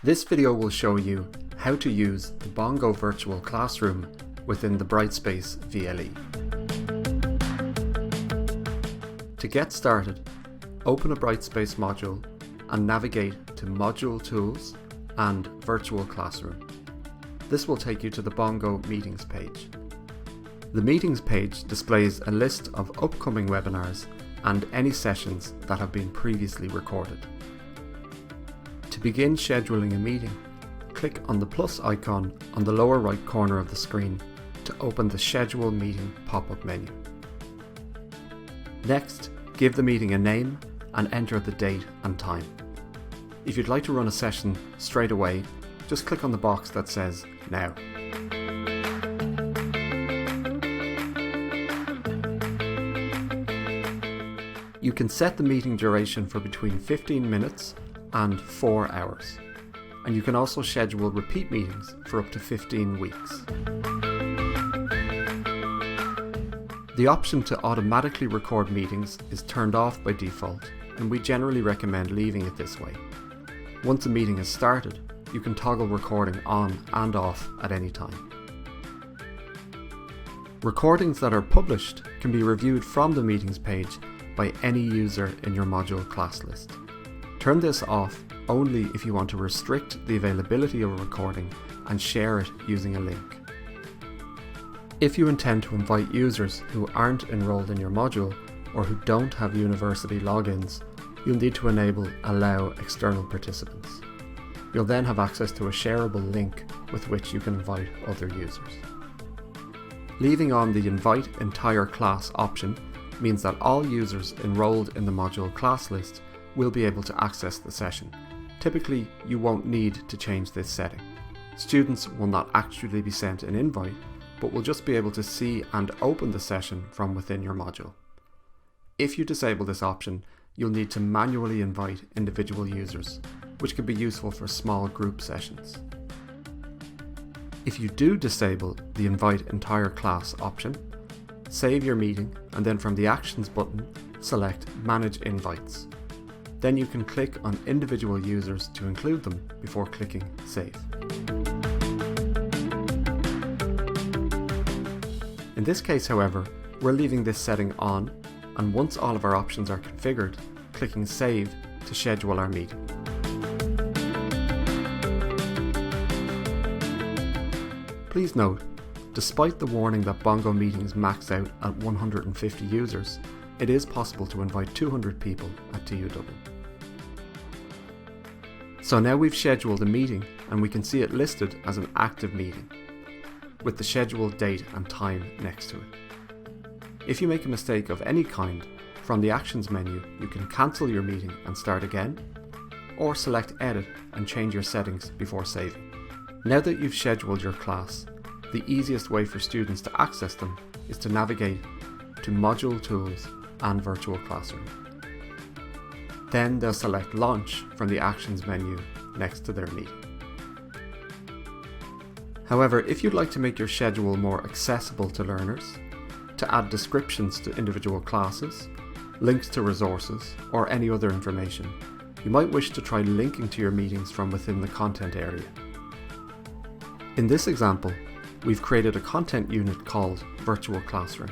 This video will show you how to use the Bongo virtual classroom within the Brightspace VLE. To get started, open a Brightspace module and navigate to Module Tools and Virtual Classroom. This will take you to the Bongo Meetings page. The Meetings page displays a list of upcoming webinars and any sessions that have been previously recorded. To begin scheduling a meeting, click on the plus icon on the lower right corner of the screen to open the Schedule Meeting pop-up menu. Next, give the meeting a name and enter the date and time. If you'd like to run a session straight away, just click on the box that says Now. You can set the meeting duration for between 15 minutes and 4 hours, and you can also schedule repeat meetings for up to 15 weeks. The option to automatically record meetings is turned off by default, and we generally recommend leaving it this way. Once a meeting is started, you can toggle recording on and off at any time. Recordings that are published can be reviewed from the meetings page by any user in your module class list. Turn this off only if you want to restrict the availability of a recording and share it using a link. If you intend to invite users who aren't enrolled in your module or who don't have university logins, you'll need to enable Allow External Participants. You'll then have access to a shareable link with which you can invite other users. Leaving on the Invite Entire Class option means that all users enrolled in the module class list will be able to access the session. Typically, you won't need to change this setting. Students will not actually be sent an invite, but will just be able to see and open the session from within your module. If you disable this option, you'll need to manually invite individual users, which can be useful for small group sessions. If you do disable the Invite Entire Class option, save your meeting and then from the Actions button, select Manage Invites. Then you can click on individual users to include them before clicking Save. In this case, however, we're leaving this setting on, and once all of our options are configured, clicking Save to schedule our meeting. Please note, despite the warning that Bongo meetings max out at 150 users, it is possible to invite 200 people at TU Dublin. So now we've scheduled a meeting and we can see it listed as an active meeting, with the scheduled date and time next to it. If you make a mistake of any kind, from the Actions menu you can cancel your meeting and start again, or select Edit and change your settings before saving. Now that you've scheduled your class, the easiest way for students to access them is to navigate to Module Tools and Virtual Classroom. Then they'll select Launch from the Actions menu next to their meeting. However, if you'd like to make your schedule more accessible to learners, to add descriptions to individual classes, links to resources, or any other information, you might wish to try linking to your meetings from within the content area. In this example, we've created a content unit called Virtual Classroom.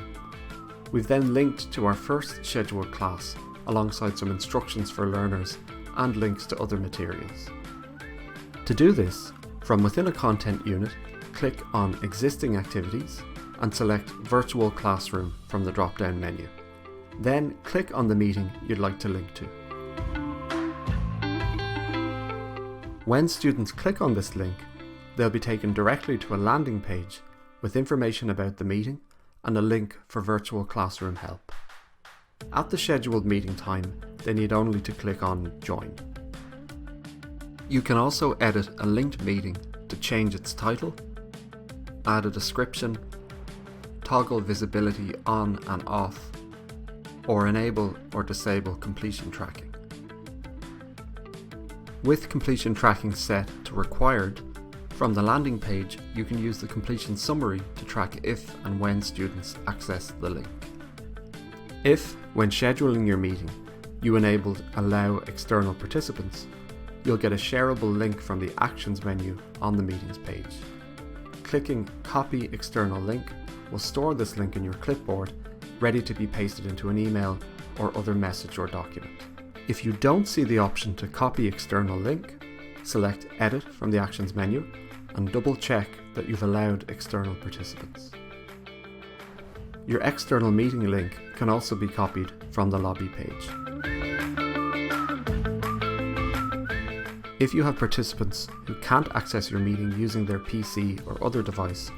We've then linked to our first scheduled class alongside some instructions for learners and links to other materials. To do this, from within a content unit, click on Existing Activities and select Virtual Classroom from the drop-down menu. Then click on the meeting you'd like to link to. When students click on this link, they'll be taken directly to a landing page with information about the meeting and a link for Virtual Classroom help. At the scheduled meeting time, they need only to click on Join. You can also edit a linked meeting to change its title, add a description, toggle visibility on and off, or enable or disable completion tracking. With completion tracking set to required, from the landing page you can use the completion summary to track if and when students access the link. If, when scheduling your meeting, you enabled Allow External Participants, you'll get a shareable link from the Actions menu on the Meetings page. Clicking Copy External Link will store this link in your clipboard, ready to be pasted into an email or other message or document. If you don't see the option to copy external link, select Edit from the Actions menu and double check that you've allowed external participants. Your external meeting link can also be copied from the lobby page. If you have participants who can't access your meeting using their PC or other device,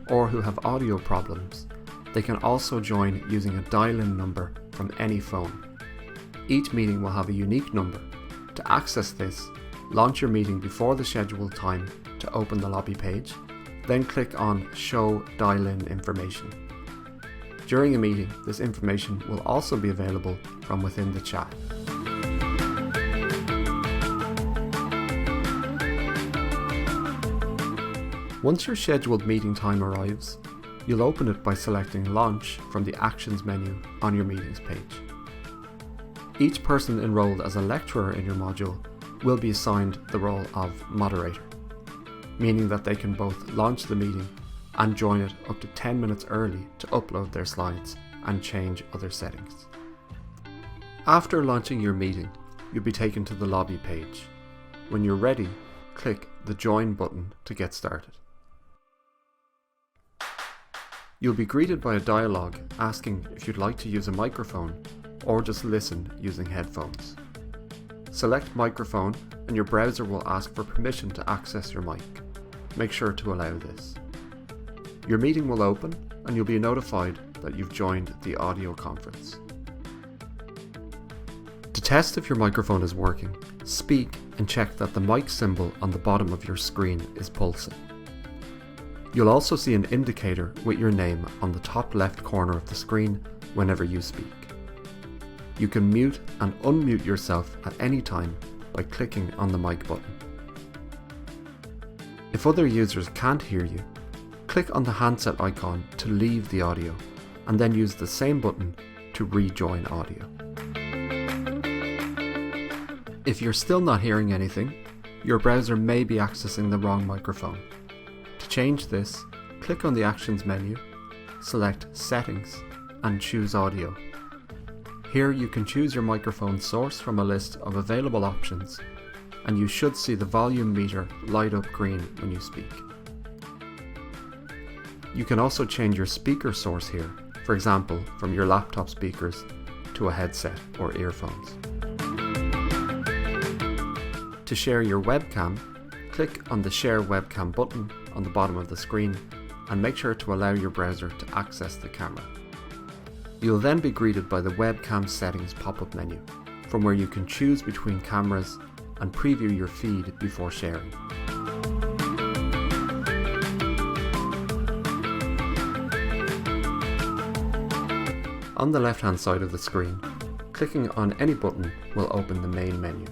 or who have audio problems, they can also join using a dial-in number from any phone. Each meeting will have a unique number. To access this, launch your meeting before the scheduled time to open the lobby page, then click on Show Dial-in Information. During a meeting, this information will also be available from within the chat. Once your scheduled meeting time arrives, you'll open it by selecting Launch from the Actions menu on your Meetings page. Each person enrolled as a lecturer in your module will be assigned the role of moderator, meaning that they can both launch the meeting and join it up to 10 minutes early to upload their slides and change other settings. After launching your meeting, you'll be taken to the lobby page. When you're ready, click the Join button to get started. You'll be greeted by a dialog asking if you'd like to use a microphone or just listen using headphones. Select microphone and your browser will ask for permission to access your mic. Make sure to allow this. Your meeting will open and you'll be notified that you've joined the audio conference. To test if your microphone is working, speak and check that the mic symbol on the bottom of your screen is pulsing. You'll also see an indicator with your name on the top left corner of the screen whenever you speak. You can mute and unmute yourself at any time by clicking on the mic button. If other users can't hear you, click on the handset icon to leave the audio and then use the same button to rejoin audio. If you're still not hearing anything, your browser may be accessing the wrong microphone. To change this, click on the Actions menu, select Settings and choose Audio. Here you can choose your microphone source from a list of available options, and you should see the volume meter light up green when you speak. You can also change your speaker source here, for example from your laptop speakers to a headset or earphones. To share your webcam, click on the Share Webcam button on the bottom of the screen and make sure to allow your browser to access the camera. You'll then be greeted by the Webcam Settings pop-up menu, from where you can choose between cameras and preview your feed before sharing. On the left-hand side of the screen, clicking on any button will open the main menu.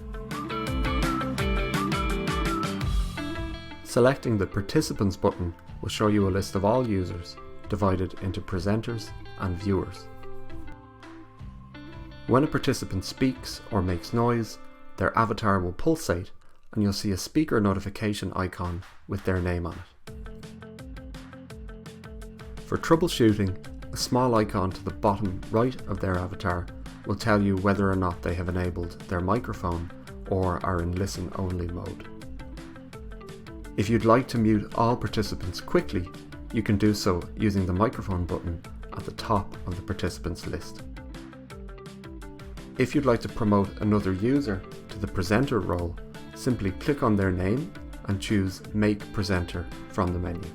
Selecting the Participants button will show you a list of all users, divided into presenters and viewers. When a participant speaks or makes noise, their avatar will pulsate and you'll see a speaker notification icon with their name on it. For troubleshooting, a small icon to the bottom right of their avatar will tell you whether or not they have enabled their microphone or are in listen-only mode. If you'd like to mute all participants quickly, you can do so using the microphone button at the top of the participants list. If you'd like to promote another user to the presenter role, simply click on their name and choose Make Presenter from the menu.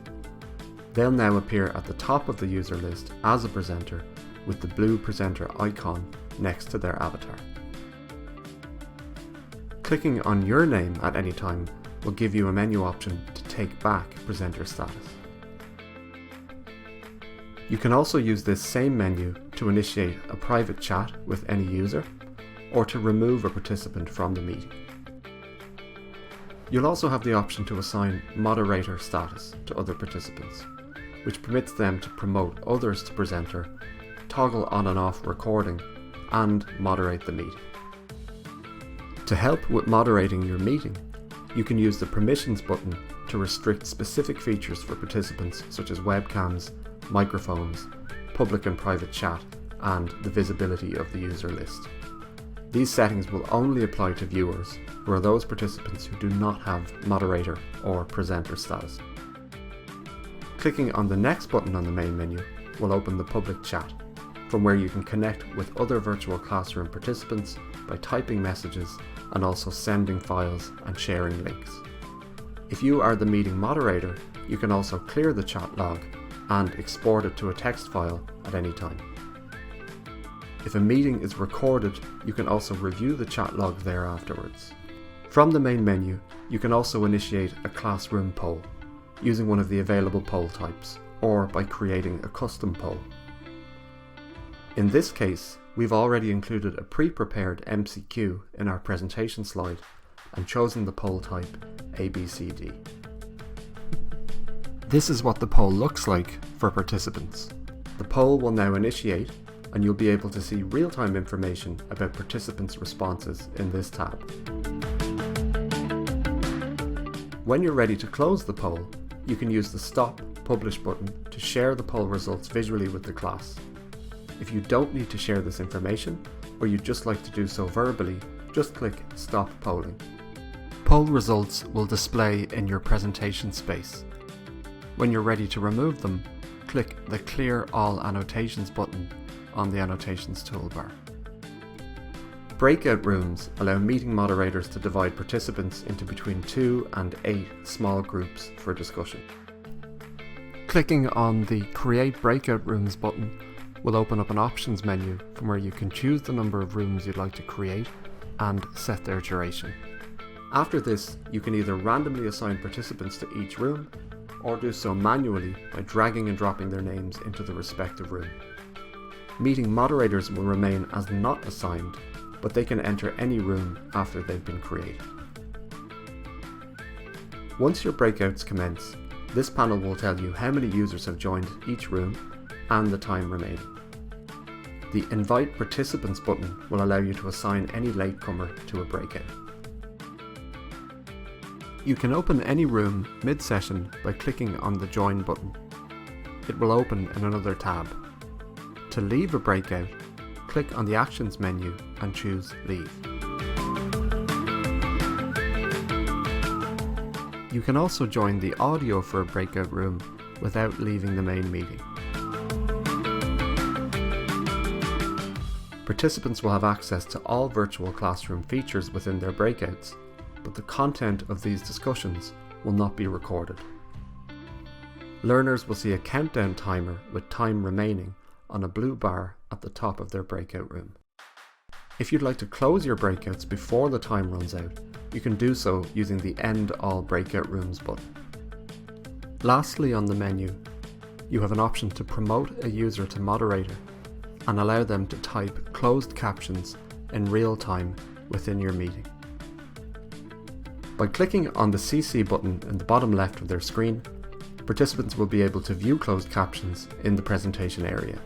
They'll now appear at the top of the user list as a presenter with the blue presenter icon next to their avatar. Clicking on your name at any time will give you a menu option to take back presenter status. You can also use this same menu to initiate a private chat with any user or to remove a participant from the meeting. You'll also have the option to assign moderator status to other participants, which permits them to promote others to presenter, toggle on and off recording, and moderate the meeting. To help with moderating your meeting, you can use the Permissions button to restrict specific features for participants such as webcams, microphones, public and private chat, and the visibility of the user list. These settings will only apply to viewers who are those participants who do not have moderator or presenter status. Clicking on the next button on the main menu will open the public chat, from where you can connect with other virtual classroom participants by typing messages and also sending files and sharing links. If you are the meeting moderator, you can also clear the chat log and export it to a text file at any time. If a meeting is recorded, you can also review the chat log there afterwards. From the main menu, you can also initiate a classroom poll using one of the available poll types, or by creating a custom poll. In this case, we've already included a pre-prepared MCQ in our presentation slide and chosen the poll type ABCD. This is what the poll looks like for participants. The poll will now initiate, and you'll be able to see real-time information about participants' responses in this tab. When you're ready to close the poll, you can use the Stop Publish button to share the poll results visually with the class. If you don't need to share this information, or you'd just like to do so verbally, just click Stop Polling. Poll results will display in your presentation space. When you're ready to remove them, click the Clear All Annotations button on the Annotations toolbar. Breakout rooms allow meeting moderators to divide participants into between 2 and 8 small groups for discussion. Clicking on the Create Breakout Rooms button will open up an options menu from where you can choose the number of rooms you'd like to create and set their duration. After this, you can either randomly assign participants to each room, or do so manually by dragging and dropping their names into the respective room. Meeting moderators will remain as not assigned, but they can enter any room after they've been created. Once your breakouts commence, this panel will tell you how many users have joined each room and the time remaining. The Invite Participants button will allow you to assign any latecomer to a breakout. You can open any room mid-session by clicking on the Join button. It will open in another tab. To leave a breakout, click on the Actions menu and choose Leave. You can also join the audio for a breakout room without leaving the main meeting. Participants will have access to all virtual classroom features within their breakouts, but the content of these discussions will not be recorded. Learners will see a countdown timer with time remaining on a blue bar at the top of their breakout room. If you'd like to close your breakouts before the time runs out, you can do so using the End All Breakout Rooms button. Lastly, on the menu, you have an option to promote a user to moderator and allow them to type closed captions in real time within your meeting. By clicking on the CC button in the bottom left of their screen, participants will be able to view closed captions in the presentation area.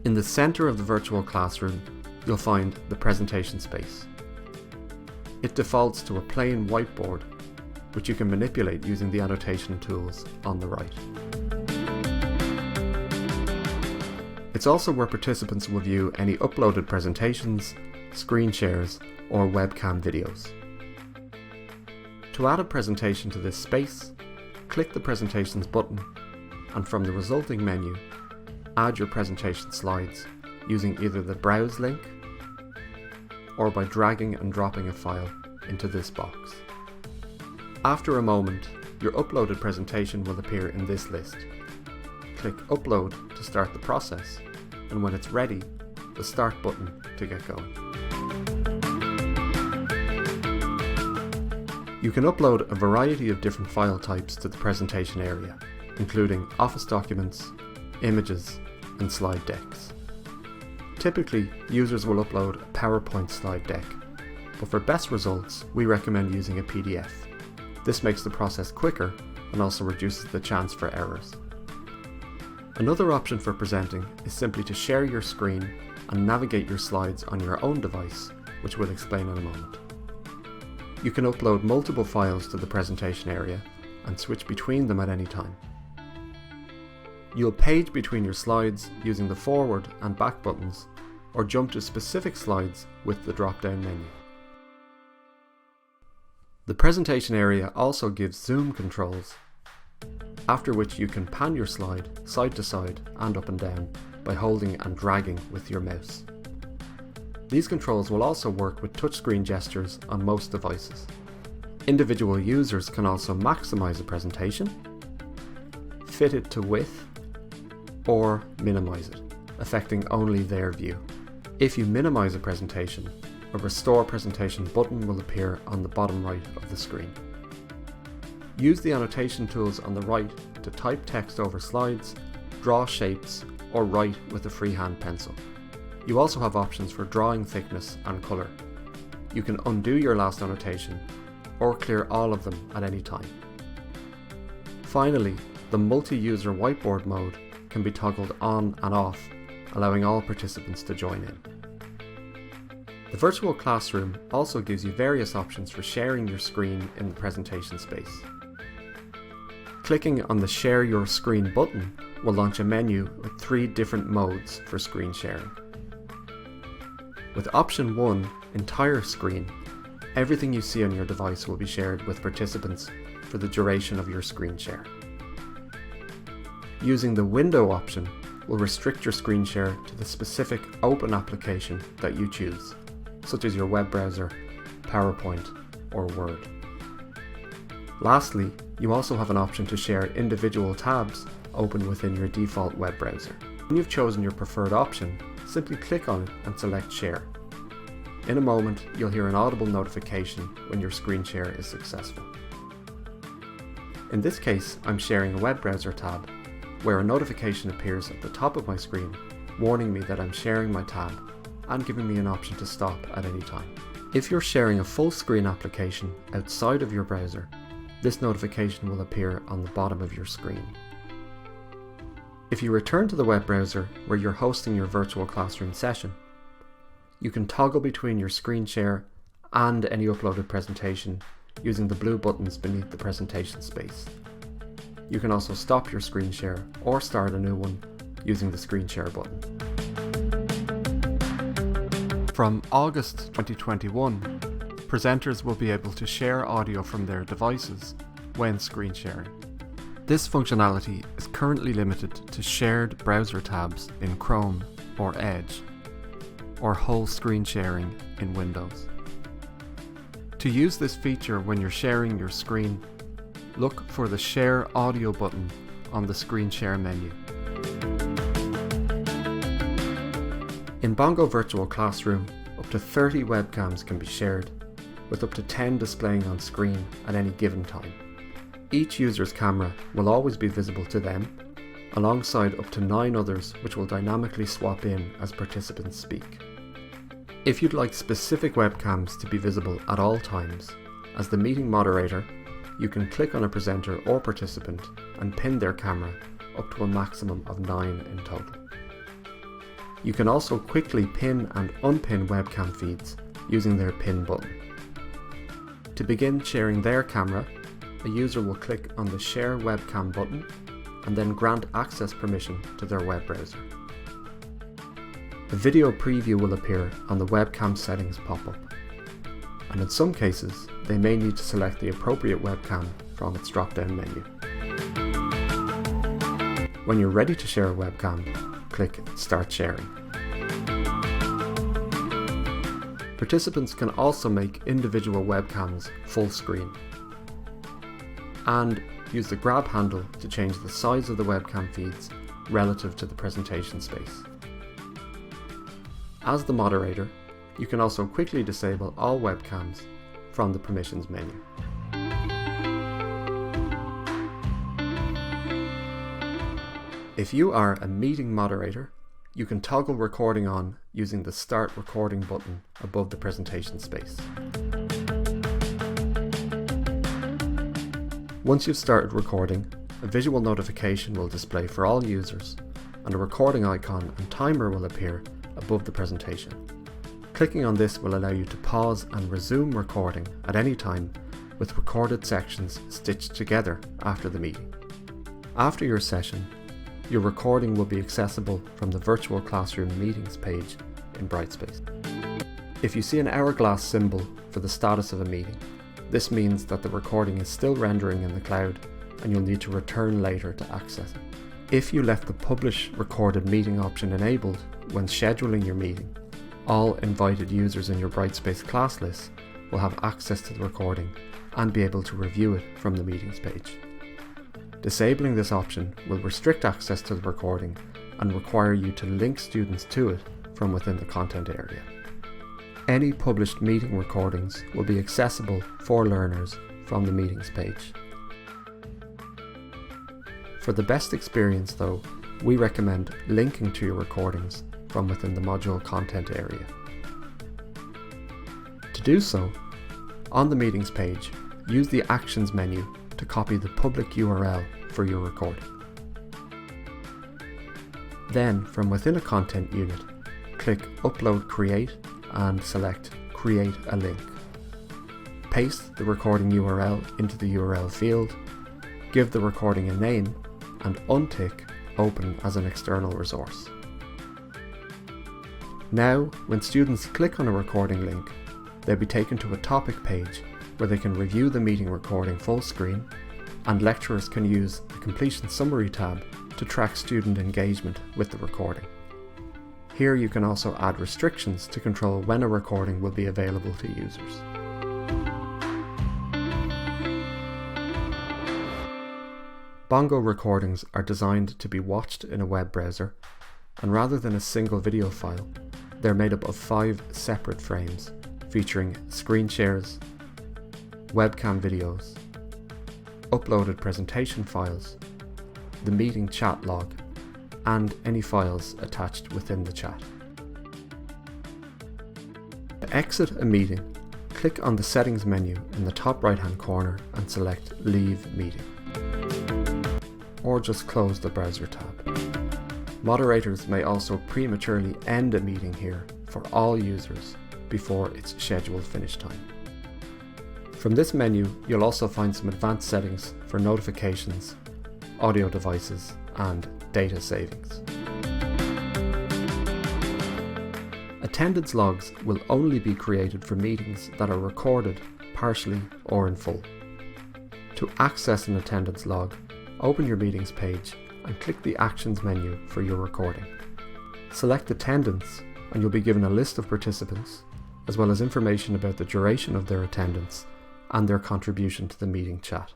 In the center of the virtual classroom, you'll find the presentation space. It defaults to a plain whiteboard, which you can manipulate using the annotation tools on the right. It's also where participants will view any uploaded presentations, screen shares, or webcam videos. To add a presentation to this space, click the Presentations button, and from the resulting menu, add your presentation slides using either the Browse link or by dragging and dropping a file into this box. After a moment, your uploaded presentation will appear in this list. Click Upload to start the process, and when it's ready, the Start button to get going. You can upload a variety of different file types to the presentation area, including Office documents, images, and slide decks. Typically, users will upload a PowerPoint slide deck, but for best results, we recommend using a PDF. This makes the process quicker and also reduces the chance for errors. Another option for presenting is simply to share your screen and navigate your slides on your own device, which we'll explain in a moment. You can upload multiple files to the presentation area and switch between them at any time. You'll page between your slides using the forward and back buttons, or jump to specific slides with the drop-down menu. The presentation area also gives zoom controls, after which you can pan your slide side to side and up and down by holding and dragging with your mouse. These controls will also work with touchscreen gestures on most devices. Individual users can also maximize a presentation, fit it to width, or minimize it, affecting only their view. If you minimize a presentation, a Restore Presentation button will appear on the bottom right of the screen. Use the annotation tools on the right to type text over slides, draw shapes, or write with a freehand pencil. You also have options for drawing thickness and colour. You can undo your last annotation or clear all of them at any time. Finally, the multi-user whiteboard mode can be toggled on and off, allowing all participants to join in. The virtual classroom also gives you various options for sharing your screen in the presentation space. Clicking on the Share Your Screen button will launch a menu with 3 different modes for screen sharing. With option 1, Entire Screen, everything you see on your device will be shared with participants for the duration of your screen share. Using the Window option will restrict your screen share to the specific open application that you choose, such as your web browser, PowerPoint, or Word. Lastly, you also have an option to share individual tabs open within your default web browser. When you've chosen your preferred option, simply click on it and select Share. In a moment, you'll hear an audible notification when your screen share is successful. In this case, I'm sharing a web browser tab, where a notification appears at the top of my screen, warning me that I'm sharing my tab and giving me an option to stop at any time. If you're sharing a full screen application outside of your browser, this notification will appear on the bottom of your screen. If you return to the web browser where you're hosting your virtual classroom session, you can toggle between your screen share and any uploaded presentation using the blue buttons beneath the presentation space. You can also stop your screen share or start a new one using the screen share button. From August 2021, presenters will be able to share audio from their devices when screen sharing. This functionality is currently limited to shared browser tabs in Chrome or Edge, or whole screen sharing in Windows. To use this feature when you're sharing your screen, look for the Share Audio button on the Screen Share menu. In Bongo Virtual Classroom, up to 30 webcams can be shared, with up to 10 displaying on screen at any given time. Each user's camera will always be visible to them, alongside up to 9 others which will dynamically swap in as participants speak. If you'd like specific webcams to be visible at all times, as the meeting moderator, you can click on a presenter or participant and pin their camera up to a maximum of 9 in total. You can also quickly pin and unpin webcam feeds using their pin button. To begin sharing their camera, a user will click on the Share Webcam button and then grant access permission to their web browser. A video preview will appear on the webcam settings pop-up, and in some cases they may need to select the appropriate webcam from its drop-down menu. When you're ready to share a webcam, click Start Sharing. Participants can also make individual webcams full screen, and use the grab handle to change the size of the webcam feeds relative to the presentation space. As the moderator, you can also quickly disable all webcams from the permissions menu. If you are a meeting moderator, you can toggle recording on using the Start Recording button above the presentation space. Once you've started recording, A visual notification will display for all users, and a recording icon and timer will appear above the presentation. Clicking on this will allow you to pause and resume recording at any time, with recorded sections stitched together after the meeting. After your session, your recording will be accessible from the Virtual Classroom Meetings page in Brightspace. If you see an hourglass symbol for the status of a meeting, this means that the recording is still rendering in the cloud and you'll need to return later to access it. If you left the Publish Recorded Meeting option enabled when scheduling your meeting, all invited users in your Brightspace class list will have access to the recording and be able to review it from the Meetings page. Disabling this option will restrict access to the recording and require you to link students to it from within the content area. Any published meeting recordings will be accessible for learners from the Meetings page. For the best experience though, we recommend linking to your recordings from within the module content area. To do so, on the Meetings page, use the Actions menu to copy the public URL for your recording. Then, from within a content unit, click Upload Create and select Create a Link. Paste the recording URL into the URL field, give the recording a name, and untick Open as an external resource. Now, when students click on a recording link, they'll be taken to a topic page where they can review the meeting recording full screen, and lecturers can use the Completion Summary tab to track student engagement with the recording. Here you can also add restrictions to control when a recording will be available to users. Bongo recordings are designed to be watched in a web browser, and rather than a single video file, they're made up of 5 separate frames featuring Screenshares, webcam videos, uploaded presentation files, the meeting chat log, and any files attached within the chat. To exit a meeting, click on the Settings menu in the top right-hand corner and select Leave Meeting. Or just close the browser tab. Moderators may also prematurely end a meeting here for all users before its scheduled finish time. From this menu, you'll also find some advanced settings for notifications, audio devices, and data savings. Attendance logs will only be created for meetings that are recorded partially or in full. To access an attendance log, open your Meetings page and click the Actions menu for your recording. Select Attendance and you'll be given a list of participants, as well as information about the duration of their attendance and their contribution to the meeting chat.